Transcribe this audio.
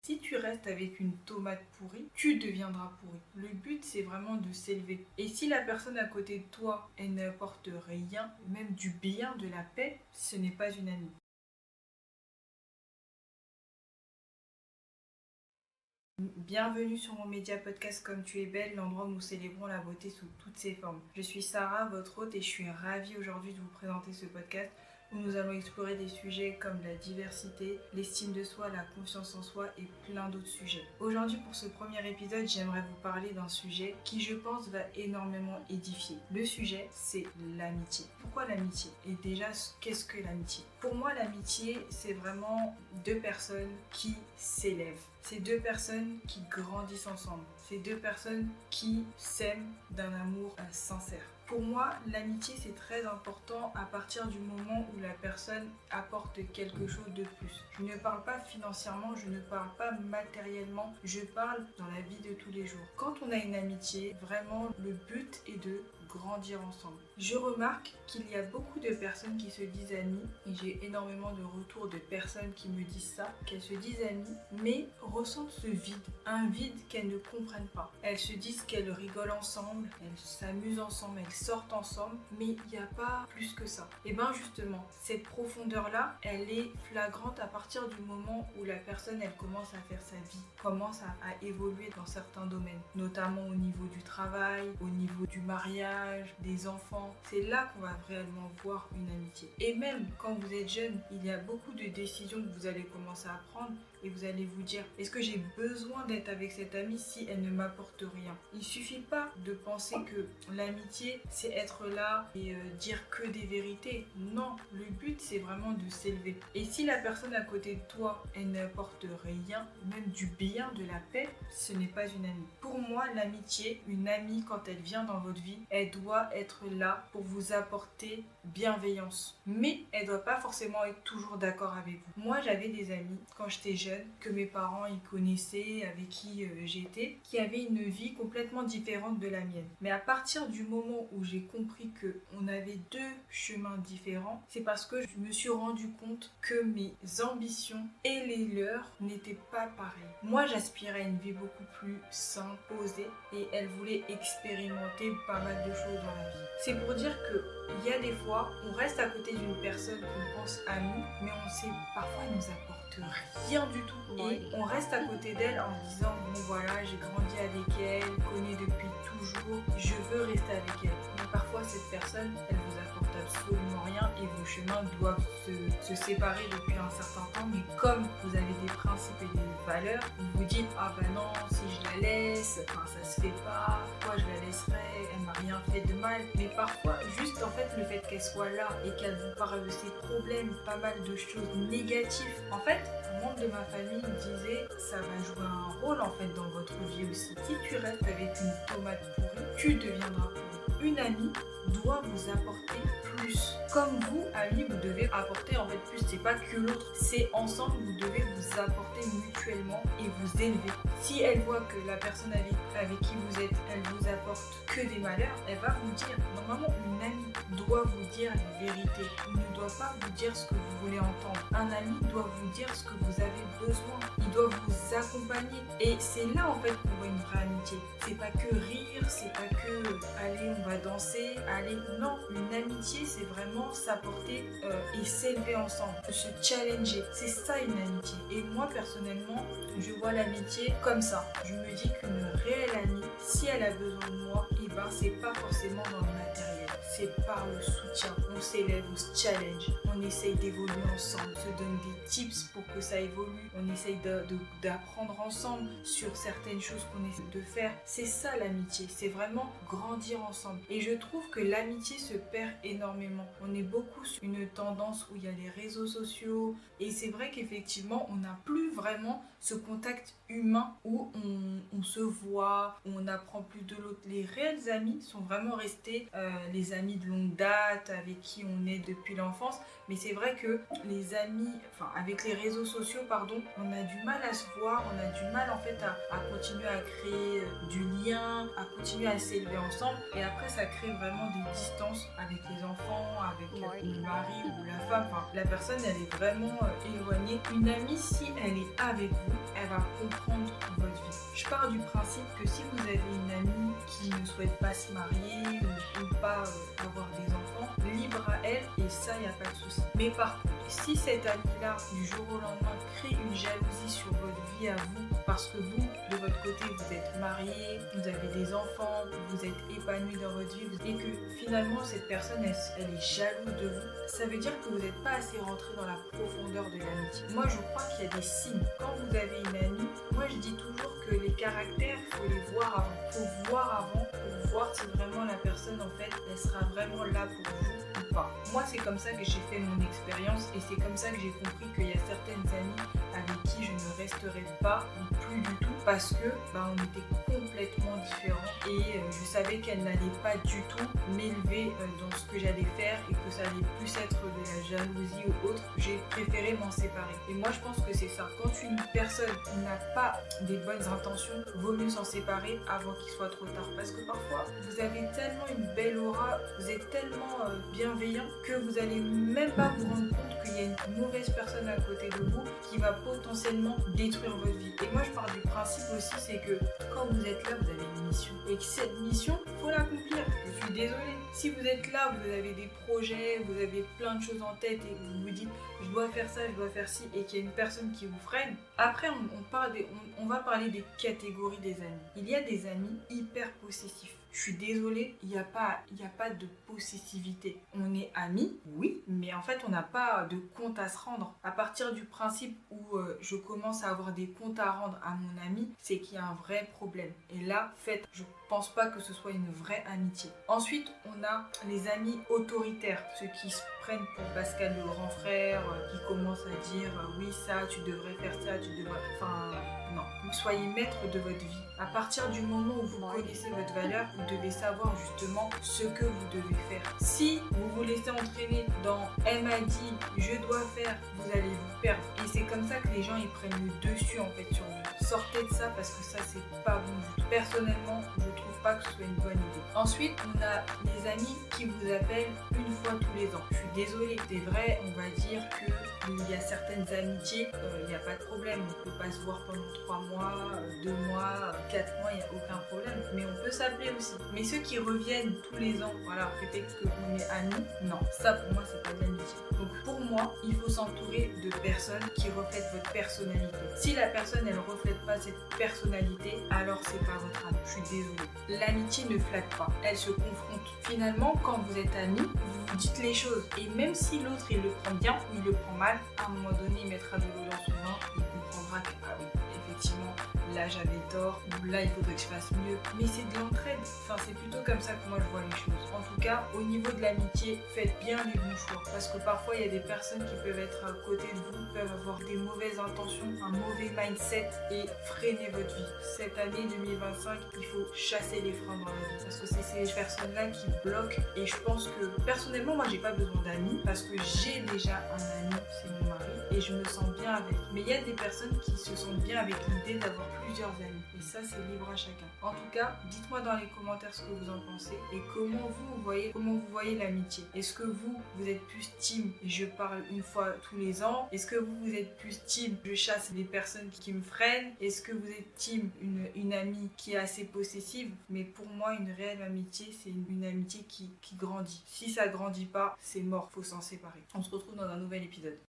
Si tu restes avec une tomate pourrie, tu deviendras pourri. Le but, c'est vraiment de s'élever. Et si la personne à côté de toi, elle n'apporte rien, même du bien, de la paix, ce n'est pas une amie. Bienvenue sur mon média podcast Comme tu es belle, l'endroit où nous célébrons la beauté sous toutes ses formes. Je suis Sarah, votre hôte, et je suis ravie aujourd'hui de vous présenter ce podcast où nous allons explorer des sujets comme la diversité, l'estime de soi, la confiance en soi et plein d'autres sujets. Aujourd'hui, pour ce premier épisode, j'aimerais vous parler d'un sujet qui, je pense, va énormément édifier. Le sujet, c'est l'amitié. Pourquoi l'amitié? Et déjà, qu'est-ce que l'amitié? Pour moi, l'amitié, c'est vraiment deux personnes qui s'élèvent. C'est deux personnes qui grandissent ensemble. C'est deux personnes qui s'aiment d'un amour sincère. Pour moi, l'amitié, c'est très important à partir du moment où la personne apporte quelque chose de plus. Je ne parle pas financièrement, je ne parle pas matériellement, je parle dans la vie de tous les jours. Quand on a une amitié, vraiment, le but est de grandir ensemble. Je remarque qu'il y a beaucoup de personnes qui se disent amies, et j'ai énormément de retours de personnes qui me disent ça, qu'elles se disent amies, mais ressentent ce vide, un vide qu'elles ne comprennent pas. Elles se disent qu'elles rigolent ensemble, elles s'amusent ensemble, elles sortent ensemble, mais il n'y a pas plus que ça. Et bien justement, cette profondeur-là, elle est flagrante à partir du moment où la personne, elle commence à faire sa vie, commence à évoluer dans certains domaines, notamment au niveau du travail, au niveau du mariage, des enfants. C'est là qu'on va réellement voir une amitié. Et même quand vous êtes jeune, il y a beaucoup de décisions que vous allez commencer à prendre et vous allez vous dire, est-ce que j'ai besoin d'être avec cette amie si elle ne m'apporte rien? Il suffit pas de penser que l'amitié, c'est être là et dire que des vérités. Non, le but, c'est vraiment de s'élever. Et si la personne à côté de toi, elle n'apporte rien, même du bien, de la paix, ce n'est pas une amie. Pour moi, l'amitié, une amie, quand elle vient dans votre vie, elle doit être là pour vous apporter bienveillance. Mais elle doit pas forcément être toujours d'accord avec vous. Moi, j'avais des amis, quand j'étais jeune, que mes parents y connaissaient, avec qui j'étais, qui avaient une vie complètement différente de la mienne. Mais à partir du moment où j'ai compris que on avait deux chemins différents, c'est parce que je me suis rendu compte que mes ambitions et les leurs n'étaient pas pareilles. Moi, j'aspirais à une vie beaucoup plus simple, posée, et elle voulait expérimenter pas mal de choses dans la vie. C'est pour dire que il y a des fois, on reste à côté d'une personne qu'on pense amie, mais on sait parfois elle nous apporte rien du tout. Et on reste à côté d'elle en se disant, bon voilà, j'ai grandi avec elle, connais depuis toujours, je veux rester avec elle. Mais parfois cette personne, elle vous apporte absolument rien et vos chemins doivent se séparer depuis un certain temps. Mais comme vous avez des principes et des valeurs, vous vous dites, ah bah non, si je la laisse, enfin ça se fait pas, pourquoi je la laisserais, elle m'a rien fait de mal. Mais parfois, juste en fait, le fait qu'elle soit là et qu'elle vous parle de ses problèmes, pas mal de choses négatives, en fait, un membre de ma famille me disait, ça va jouer un rôle en fait dans votre vie aussi. Si tu restes avec une tomate pourrie, tu deviendras pourri. Une amie doit vous apporter plus. Comme vous, amis, vous devez apporter en fait plus. C'est pas que l'autre, c'est ensemble, vous devez vous apporter mutuellement et vous élever. Si elle voit que la personne avec qui vous êtes, elle vous apporte que des malheurs, elle va vous dire. Normalement, une amie doit vous dire les vérités. Il ne doit pas vous dire ce que vous voulez entendre. Un ami doit vous dire ce que vous avez besoin. Il doit vous accompagner. Et c'est là en fait qu'on voit une vraie amitié. C'est pas que rire, c'est pas que allez, on va danser, allez. Non, une amitié, c'est vraiment s'apporter et s'élever ensemble, se challenger. C'est ça une amitié. Et moi personnellement, je vois l'amitié comme ça. Je me dis qu'une réelle amie, si elle a besoin de moi, et ben c'est pas forcément dans le matériel. C'est par le soutien. On s'élève, on se challenge, on essaye d'évoluer ensemble, on se donne des tips pour que ça évolue, on essaye d'apprendre ensemble sur certaines choses qu'on essaie de faire. C'est ça l'amitié, c'est vraiment grandir ensemble. Et je trouve que l'amitié se perd énormément. On est beaucoup sur une tendance où il y a les réseaux sociaux et c'est vrai qu'effectivement on n'a plus vraiment ce contact humain où on se voit, où on apprend plus de l'autre. Les réelles vrais amis sont vraiment restés les amis de longue date, avec qui on est depuis l'enfance. Mais c'est vrai que les amis, avec les réseaux sociaux, on a du mal à se voir, on a du mal en fait à continuer à créer du lien, à continuer à s'élever ensemble. Et après, ça crée vraiment des distances avec les enfants, avec le mari ou la femme. La personne, elle est vraiment éloignée. Une amie, si elle est avec vous, elle va comprendre votre vie. Je pars du principe que si vous avez une amie qui ne souhaite pas se marier ou pas avoir des enfants, libre à elle, et ça, il n'y a pas de souci. Mais par contre, si cette amie-là, du jour au lendemain, crée une jalousie sur votre vie à vous, parce que vous, de votre côté, vous êtes marié, vous avez des enfants, vous êtes épanoui dans votre vie, et que finalement, cette personne, elle est jalouse de vous, ça veut dire que vous n'êtes pas assez rentré dans la profondeur de l'amitié. Moi, je crois qu'il y a des signes. Quand vous avez une amie, moi, je dis toujours que les caractères, il faut les voir avant. Il faut voir avant pour voir si vraiment la personne, en fait, elle sera vraiment là pour vous ou pas. Moi, c'est comme ça que j'ai fait mon expérience et c'est comme ça que j'ai compris qu'il y a certaines amies avec qui je ne resterai pas ou plus du tout parce que on était complètement différents et je savais qu'elle n'allait pas du tout m'élever dans ce que j'allais faire et que ça allait plus être de la jalousie ou autre. J'ai préféré m'en séparer. Et moi, je pense que c'est ça. Quand une personne n'a pas des bonnes intentions, vaut mieux s'en séparer avant qu'il soit trop tard. Parce que parfois, vous avez tellement une belle aura, vous êtes tellement bienveillant que vous n'allez même pas vous rendre compte qu'il y a une mauvaise personne à côté de vous qui va potentiellement détruire votre vie. Et moi, je pars du principe aussi, c'est que quand vous êtes là, vous avez une mission. Et que cette mission, il faut l'accomplir. Je suis désolée. Si vous êtes là, vous avez des projets, vous avez plein de choses en tête et que vous vous dites je dois faire ça, je dois faire ci, et qu'il y a une personne qui vous freine, après on va parler des catégories des amis. Il y a des amis hyper possessifs. Je suis désolée, il n'y a pas de possessivité. On est amis, oui, mais en fait, on n'a pas de compte à se rendre. À partir du principe où je commence à avoir des comptes à rendre à mon ami, c'est qu'il y a un vrai problème. Et là, je pense pas que ce soit une vraie amitié. Ensuite, on a les amis autoritaires, ceux qui se prennent pour Pascal le grand frère, qui commencent à dire oui, ça, tu devrais faire ça, tu devrais... non. Soyez maître de votre vie. À partir du moment où vous connaissez votre valeur, vous devez savoir justement ce que vous devez faire. Si vous vous laissez entraîner dans elle m'a dit, je dois faire, vous allez vous perdre. Et c'est comme ça que les gens ils prennent le dessus en fait sur vous. Sortez de ça parce que ça c'est pas bon du tout. Personnellement, je trouve pas que ce soit une bonne idée. Ensuite, on a les amis qui vous appellent une fois tous les ans. Je suis désolée, c'est vrai, on va dire que il y a certaines amitiés, il n'y a pas de problème. On ne peut pas se voir pendant 3 mois, 2 mois, 4 mois, il n'y a aucun problème. Mais on peut s'appeler aussi. Mais ceux qui reviennent tous les ans, voilà, prétexte qu'on est amis, non. Ça pour moi, c'est pas de l'amitié. Donc pour moi, il faut s'entourer de personnes qui reflètent votre personnalité. Si la personne, elle ne reflète pas cette personnalité, alors c'est pas votre ami. Je suis désolée. L'amitié ne flatte pas. Elle se confronte. Finalement, quand vous êtes amis, vous vous dites les choses. Et même si l'autre, il le prend bien ou il le prend mal, à un moment donné, il mettra de l'eau dans son vin, il comprendra que, ah oui, effectivement, là j'avais tort, ou là il faudrait que je fasse mieux. Mais c'est de l'entraide. C'est plutôt comme ça que moi je vois les choses. En tout cas, au niveau de l'amitié, faites bien les bons choix. Parce que parfois, il y a des personnes qui peuvent être à côté de vous, peuvent avoir des mauvaises intentions, un mauvais mindset et freiner votre vie. Cette année 2025, il faut chasser les freins dans la vie. Parce que c'est ces personnes-là qui bloquent. Et je pense que, personnellement, moi j'ai pas besoin d'amis. Parce que j'ai déjà un ami, c'est mon mari. Et je me sens bien avec. Mais il y a des personnes qui se sentent bien avec l'idée d'avoir plusieurs amis. Et ça, c'est libre à chacun. En tout cas, dites-moi dans les commentaires ce que vous en pensez et comment vous voyez l'amitié. Est-ce que vous êtes plus team je parle une fois tous les ans? Est-ce que vous êtes plus team je chasse les personnes qui me freinent? Est-ce que vous êtes team une amie qui est assez possessive? Mais pour moi, une réelle amitié, c'est une amitié qui grandit. Si ça grandit pas, c'est mort. Faut s'en séparer. On se retrouve dans un nouvel épisode.